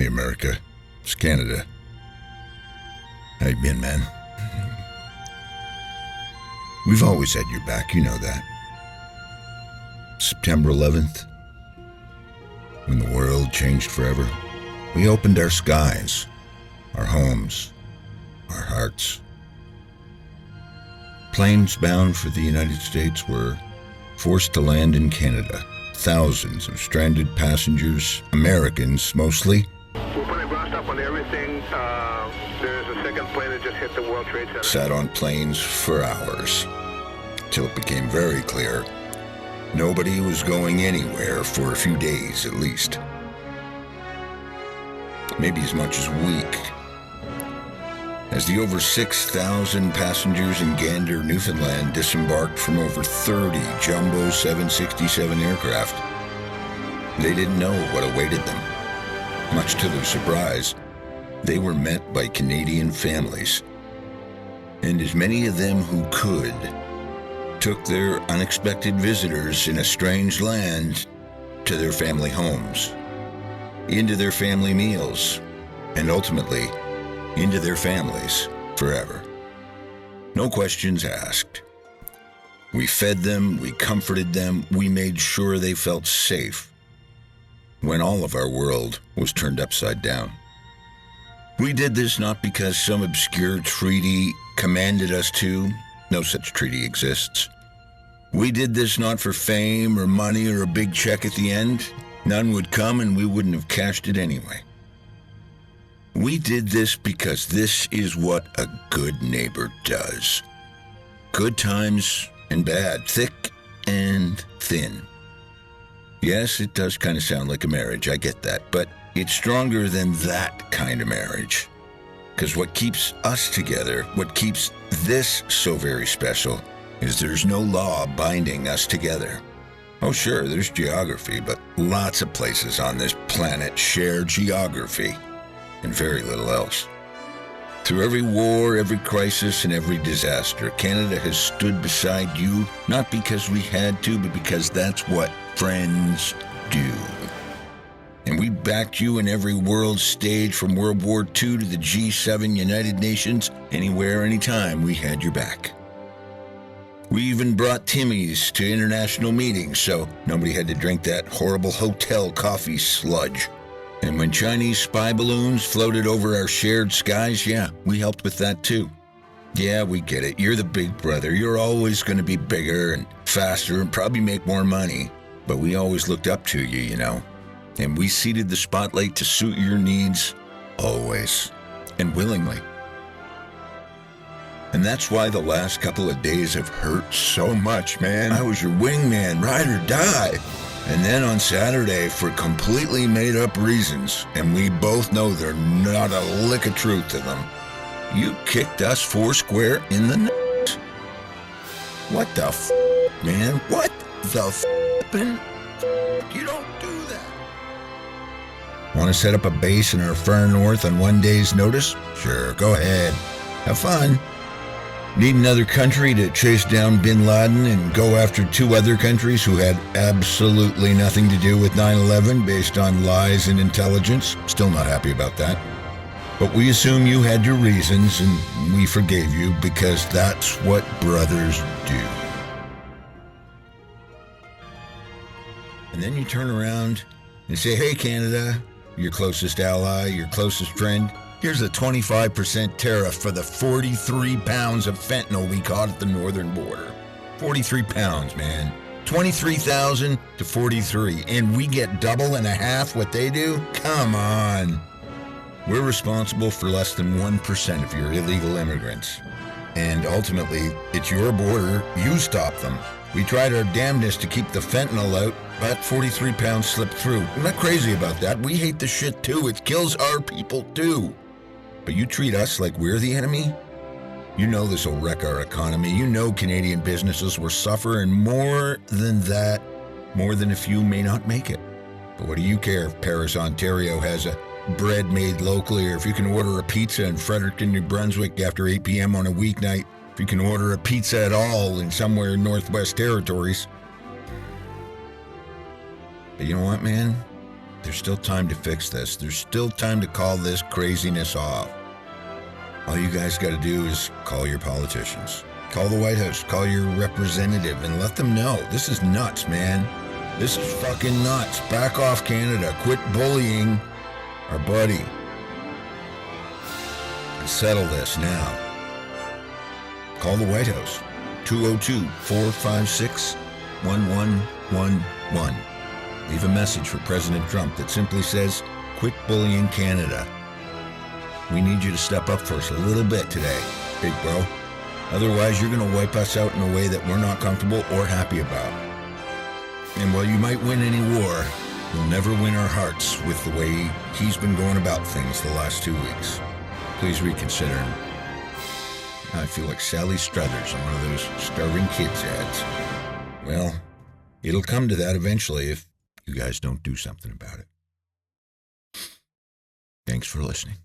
Hey, America. It's Canada. How you been, man? We've always had your back, you know that. September 11th, when the world changed forever, we opened our skies, our homes, our hearts. Planes bound for the United States were forced to land in Canada. Thousands of stranded passengers, Americans mostly. We're putting ground stop on everything. There's a second plane that just hit the World Trade Center. Sat on planes for hours, till it became very clear nobody was going anywhere for a few days at least. Maybe as much as a week. As the over 6,000 passengers in Gander, Newfoundland disembarked from over 30 jumbo 767 aircraft, they didn't know what awaited them. Much to their surprise, they were met by Canadian families. And as many of them who could took their unexpected visitors in a strange land to their family homes, into their family meals, and ultimately into their families forever. No questions asked. We fed them, we comforted them, we made sure they felt safe when all of our world was turned upside down. We did this not because some obscure treaty commanded us to. No such treaty exists. We did this not for fame or money or a big check at the end. None would come and we wouldn't have cashed it anyway. We did this because this is what a good neighbor does. Good times and bad, thick and thin. Yes, it does kind of sound like a marriage, I get that, but it's stronger than that kind of marriage. Because what keeps us together, what keeps this so very special, is there's no law binding us together. Oh sure, there's geography, but lots of places on this planet share geography, and very little else. Through every war, every crisis, and every disaster, Canada has stood beside you, not because we had to, but because that's what friends do. And we backed you in every world stage, from World War II to the G7 United Nations. Anywhere, anytime, we had your back. We even brought Timmy's to international meetings, so nobody had to drink that horrible hotel coffee sludge. And when Chinese spy balloons floated over our shared skies, yeah, we helped with that too. Yeah, we get it. You're the big brother. You're always going to be bigger and faster and probably make more money. But we always looked up to you, you know. And we ceded the spotlight to suit your needs, always, and willingly. And that's why the last couple of days have hurt so much, man. I was your wingman, ride or die. And then on Saturday, for completely made-up reasons, and we both know there's not a lick of truth to them, you kicked us foursquare in the nuts. What the f***, man? What the f***ing f***? You don't do that. Want to set up a base in our far north on one day's notice? Sure, go ahead. Have fun. Need another country to chase down bin Laden and go after two other countries who had absolutely nothing to do with 9/11 based on lies and intelligence? Still not happy about that. But we assume you had your reasons and we forgave you because that's what brothers do. And then you turn around and say, hey Canada, your closest ally, your closest friend, here's a 25% tariff for the 43 pounds of fentanyl we caught at the northern border. 43 pounds, man. 23,000 to 43, and we get double and a half what they do? Come on. We're responsible for less than 1% of your illegal immigrants. And ultimately, it's your border. You stop them. We tried our damnedest to keep the fentanyl out, but 43 pounds slipped through. I'm not crazy about that. We hate the shit too. It kills our people too. But you treat us like we're the enemy? You know this will wreck our economy. You know Canadian businesses will suffer, and more than that, more than a few may not make it. But what do you care if Paris, Ontario has a bread made locally, or if you can order a pizza in Fredericton, New Brunswick after 8 p.m. on a weeknight, if you can order a pizza at all in somewhere in Northwest Territories. But you know what, man? There's still time to fix this. There's still time to call this craziness off. All you guys got to do is call your politicians. Call the White House. Call your representative and let them know. This is nuts, man. This is fucking nuts. Back off, Canada. Quit bullying our buddy. And settle this now. Call the White House. 202-456-1111. Leave a message for President Trump that simply says, quit bullying Canada. We need you to step up for us a little bit today, big bro. Otherwise, you're going to wipe us out in a way that we're not comfortable or happy about. And while you might win any war, you'll never win our hearts with the way he's been going about things the last 2 weeks. Please reconsider. I feel like Sally Struthers on one of those starving kids ads. Well, it'll come to that eventually if you guys don't do something about it. Thanks for listening.